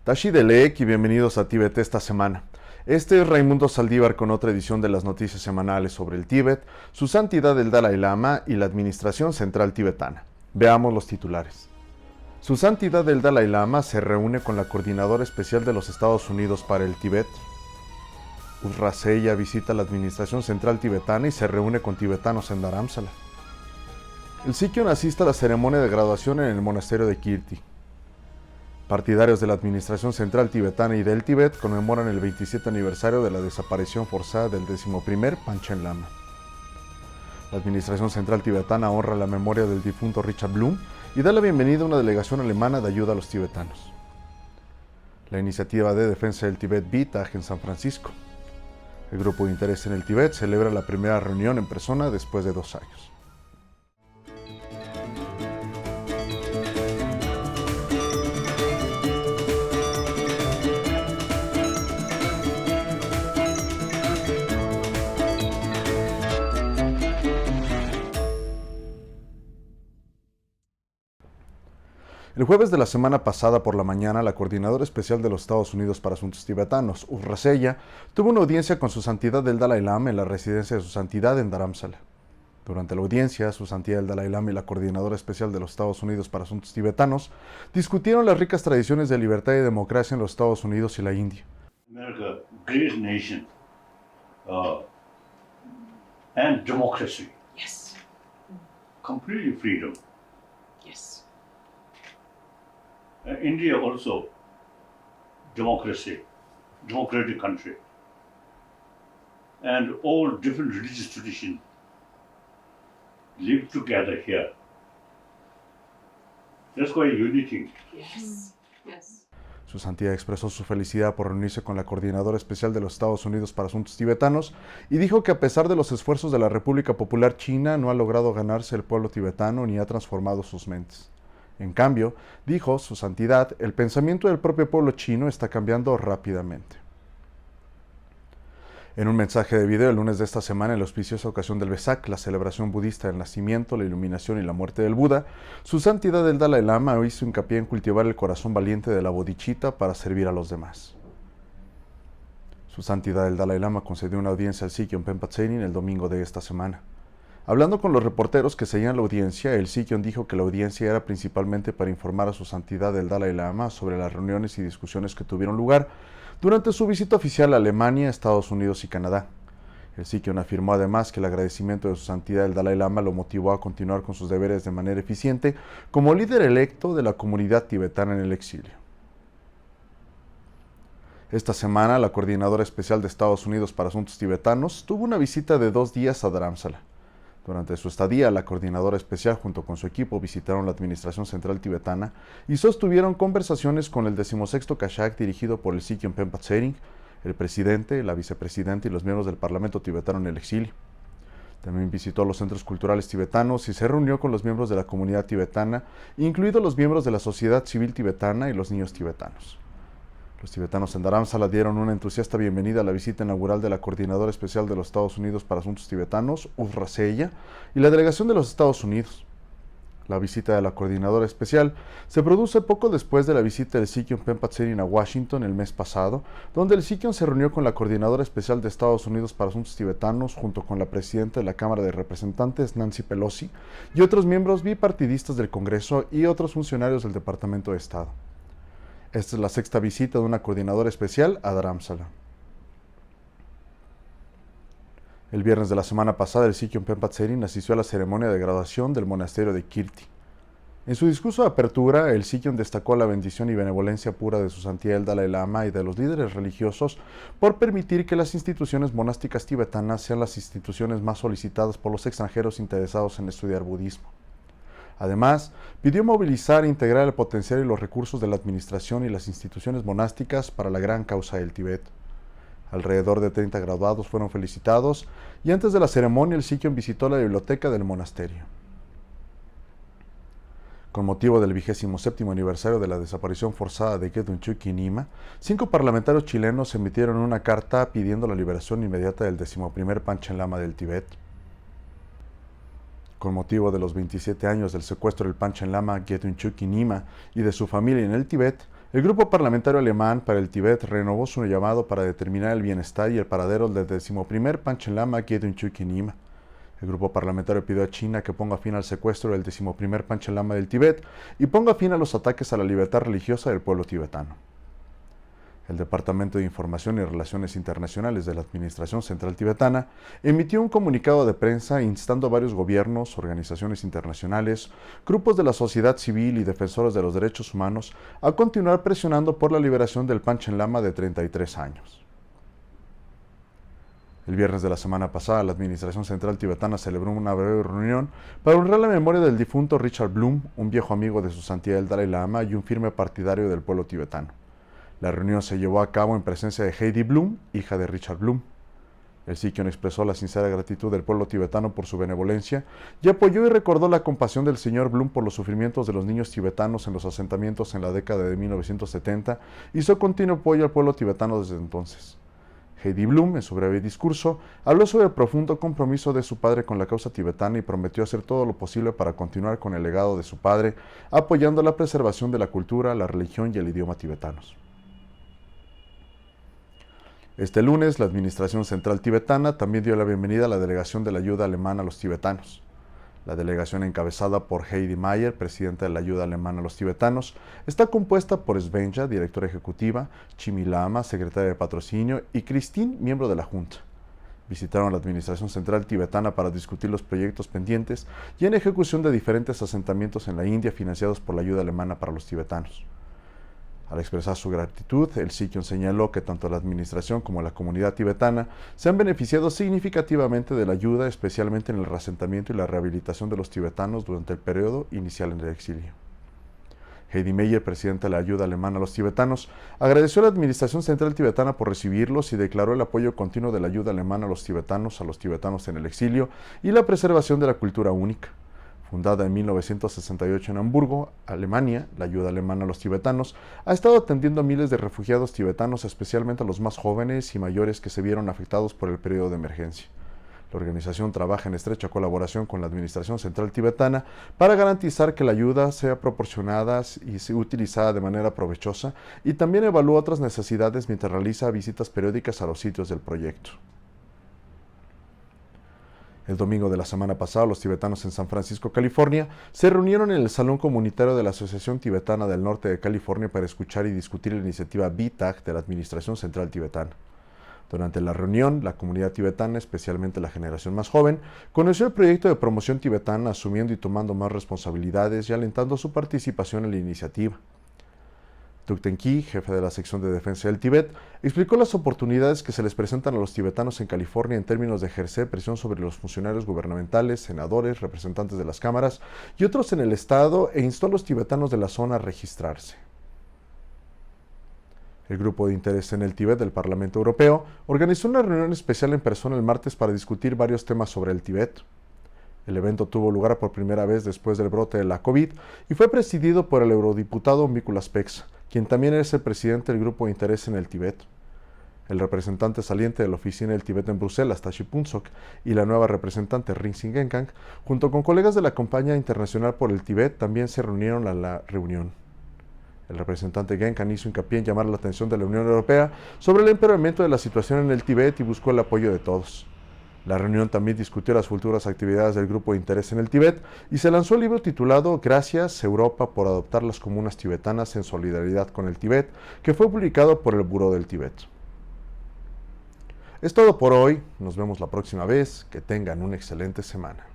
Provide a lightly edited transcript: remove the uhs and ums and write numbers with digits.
Tashi Delek y bienvenidos a Tíbet esta semana. Este es Raimundo Saldívar con otra edición de las noticias semanales sobre el Tíbet, su santidad el Dalai Lama y la Administración Central Tibetana. Veamos los titulares. Su santidad el Dalai Lama se reúne con la Coordinadora Especial de los Estados Unidos para el Tíbet. Uzra Seya visita la Administración Central Tibetana y se reúne con tibetanos en Dharamsala. El Sikyon asiste a la ceremonia de graduación en el monasterio de Kirti. Partidarios de la Administración Central Tibetana y del Tíbet conmemoran el 27 aniversario de la desaparición forzada del 11º Panchen Lama. La Administración Central Tibetana honra la memoria del difunto Richard Bloom y da la bienvenida a una delegación alemana de ayuda a los tibetanos. La iniciativa de defensa del Tíbet VITAG en San Francisco. El Grupo de Interés en el Tíbet celebra la primera reunión en persona después de 2 años. El jueves de la semana pasada por la mañana, la Coordinadora Especial de los Estados Unidos para Asuntos Tibetanos, Uzra Seya, tuvo una audiencia con su santidad el Dalai Lama en la residencia de su santidad en Dharamsala. Durante la audiencia, su santidad el Dalai Lama y la Coordinadora Especial de los Estados Unidos para Asuntos Tibetanos discutieron las ricas tradiciones de libertad y democracia en los Estados Unidos y la India. America, great nation, and democracy. Yes. Completely freedom. Yes. India also democracy, democratic country, and all different religious traditions live together here. That's why unity. Yes. Yes. Su santidad expresó su felicidad por reunirse con la Coordinadora Especial de los Estados Unidos para Asuntos Tibetanos y dijo que a pesar de los esfuerzos de la República Popular China no ha logrado ganarse el pueblo tibetano ni ha transformado sus mentes. En cambio, dijo su santidad, el pensamiento del propio pueblo chino está cambiando rápidamente. En un mensaje de video el lunes de esta semana, en la auspiciosa ocasión del Vesak, la celebración budista del nacimiento, la iluminación y la muerte del Buda, su santidad el Dalai Lama hizo hincapié en cultivar el corazón valiente de la bodhicitta para servir a los demás. Su santidad el Dalai Lama concedió una audiencia al Sikyon Pempa Tsering el domingo de esta semana. Hablando con los reporteros que seguían la audiencia, el Sikyon dijo que la audiencia era principalmente para informar a su santidad el Dalai Lama sobre las reuniones y discusiones que tuvieron lugar durante su visita oficial a Alemania, Estados Unidos y Canadá. El Sikyon afirmó además que el agradecimiento de su santidad el Dalai Lama lo motivó a continuar con sus deberes de manera eficiente como líder electo de la comunidad tibetana en el exilio. Esta semana, la Coordinadora Especial de Estados Unidos para Asuntos Tibetanos tuvo una visita de 2 días a Dharamsala. Durante su estadía, la Coordinadora Especial junto con su equipo visitaron la Administración Central Tibetana y sostuvieron conversaciones con el 16º Kashak dirigido por el Sikyon Pempa Tsering, el presidente, la vicepresidenta y los miembros del Parlamento tibetano en el exilio. También visitó los centros culturales tibetanos y se reunió con los miembros de la comunidad tibetana, incluidos los miembros de la sociedad civil tibetana y los niños tibetanos. Los tibetanos en Dharamsala dieron una entusiasta bienvenida a la visita inaugural de la Coordinadora Especial de los Estados Unidos para Asuntos Tibetanos, Uzra Seya, y la delegación de los Estados Unidos. La visita de la Coordinadora Especial se produce poco después de la visita del Sikyon Pempa Tsering a Washington el mes pasado, donde el Sikyon se reunió con la Coordinadora Especial de Estados Unidos para Asuntos Tibetanos junto con la presidenta de la Cámara de Representantes, Nancy Pelosi, y otros miembros bipartidistas del Congreso y otros funcionarios del Departamento de Estado. Esta es la 6ª visita de una coordinadora especial a Dharamsala. El viernes de la semana pasada, el Sikyon Pempa Tsering asistió a la ceremonia de graduación del monasterio de Kirti. En su discurso de apertura, el Sikyon destacó la bendición y benevolencia pura de su santidad el Dalai Lama y de los líderes religiosos por permitir que las instituciones monásticas tibetanas sean las instituciones más solicitadas por los extranjeros interesados en estudiar budismo. Además, pidió movilizar e integrar el potencial y los recursos de la administración y las instituciones monásticas para la gran causa del Tíbet. Alrededor de 30 graduados fueron felicitados y antes de la ceremonia el Sikyon visitó la biblioteca del monasterio. Con motivo del 27º aniversario de la desaparición forzada de Gedun Chuki Nyima, 5 parlamentarios chilenos emitieron una carta pidiendo la liberación inmediata del 11º Panchen Lama del Tíbet. Con motivo de los 27 años del secuestro del Panchen Lama Gedun Chuki Nyima y de su familia en el Tíbet, El grupo parlamentario alemán para el Tíbet renovó su llamado para determinar el bienestar y el paradero del 11º Panchen Lama Gyaltsab Trungpa Nyima. El grupo parlamentario pidió a China que ponga fin al secuestro del 11º Panchen Lama del Tíbet y ponga fin a los ataques a la libertad religiosa del pueblo tibetano. El Departamento de Información y Relaciones Internacionales de la Administración Central Tibetana emitió un comunicado de prensa instando a varios gobiernos, organizaciones internacionales, grupos de la sociedad civil y defensores de los derechos humanos a continuar presionando por la liberación del Panchen Lama de 33 años. El viernes de la semana pasada, la Administración Central Tibetana celebró una breve reunión para honrar la memoria del difunto Richard Blum, un viejo amigo de su santidad el Dalai Lama y un firme partidario del pueblo tibetano. La reunión se llevó a cabo en presencia de Heidi Blum, hija de Richard Blum. El Sikyon expresó la sincera gratitud del pueblo tibetano por su benevolencia y apoyó y recordó la compasión del señor Blum por los sufrimientos de los niños tibetanos en los asentamientos en la década de 1970 y su continuo apoyo al pueblo tibetano desde entonces. Heidi Blum, en su breve discurso, habló sobre el profundo compromiso de su padre con la causa tibetana y prometió hacer todo lo posible para continuar con el legado de su padre, apoyando la preservación de la cultura, la religión y el idioma tibetanos. Este lunes, la Administración Central Tibetana también dio la bienvenida a la delegación de la ayuda alemana a los tibetanos. La delegación, encabezada por Heidi Mayer, presidenta de la ayuda alemana a los tibetanos, está compuesta por Svenja, directora ejecutiva, Chimi Lama, secretaria de patrocinio, y Christine, miembro de la Junta. Visitaron la Administración Central Tibetana para discutir los proyectos pendientes y en ejecución de diferentes asentamientos en la India financiados por la ayuda alemana para los tibetanos. Al expresar su gratitud, el Sikyon señaló que tanto la administración como la comunidad tibetana se han beneficiado significativamente de la ayuda, especialmente en el reasentamiento y la rehabilitación de los tibetanos durante el periodo inicial en el exilio. Heidi Mayer, presidenta de la ayuda alemana a los tibetanos, agradeció a la Administración Central Tibetana por recibirlos y declaró el apoyo continuo de la ayuda alemana a los tibetanos en el exilio y la preservación de la cultura única. Fundada en 1968 en Hamburgo, Alemania, la ayuda alemana a los tibetanos ha estado atendiendo a miles de refugiados tibetanos, especialmente a los más jóvenes y mayores que se vieron afectados por el periodo de emergencia. La organización trabaja en estrecha colaboración con la Administración Central Tibetana para garantizar que la ayuda sea proporcionada y sea utilizada de manera provechosa y también evalúa otras necesidades mientras realiza visitas periódicas a los sitios del proyecto. El domingo de la semana pasada, los tibetanos en San Francisco, California, se reunieron en el Salón Comunitario de la Asociación Tibetana del Norte de California para escuchar y discutir la iniciativa BTAG de la Administración Central Tibetana. Durante la reunión, la comunidad tibetana, especialmente la generación más joven, conoció el proyecto de promoción tibetana, asumiendo y tomando más responsabilidades y alentando su participación en la iniciativa. Thukten Kyi, jefe de la sección de defensa del Tíbet, explicó las oportunidades que se les presentan a los tibetanos en California en términos de ejercer presión sobre los funcionarios gubernamentales, senadores, representantes de las cámaras y otros en el estado e instó a los tibetanos de la zona a registrarse. El Grupo de Interés en el Tíbet del Parlamento Europeo organizó una reunión especial en persona el martes para discutir varios temas sobre el Tíbet. El evento tuvo lugar por primera vez después del brote de la COVID y fue presidido por el eurodiputado Mikuláš Peksa, quien también es el presidente del Grupo de Interés en el Tíbet. El representante saliente de la Oficina del Tíbet en Bruselas, Tashi Phuntsok, y la nueva representante Rinzing Genkang, junto con colegas de la Compañía Internacional por el Tíbet, también se reunieron a la reunión. El representante Genkang hizo hincapié en llamar la atención de la Unión Europea sobre el empeoramiento de la situación en el Tíbet y buscó el apoyo de todos. La reunión también discutió las futuras actividades del Grupo de Interés en el Tíbet y se lanzó el libro titulado Gracias, Europa, por adoptar las comunas tibetanas en solidaridad con el Tíbet, que fue publicado por el Buró del Tíbet. Es todo por hoy, nos vemos la próxima vez, que tengan una excelente semana.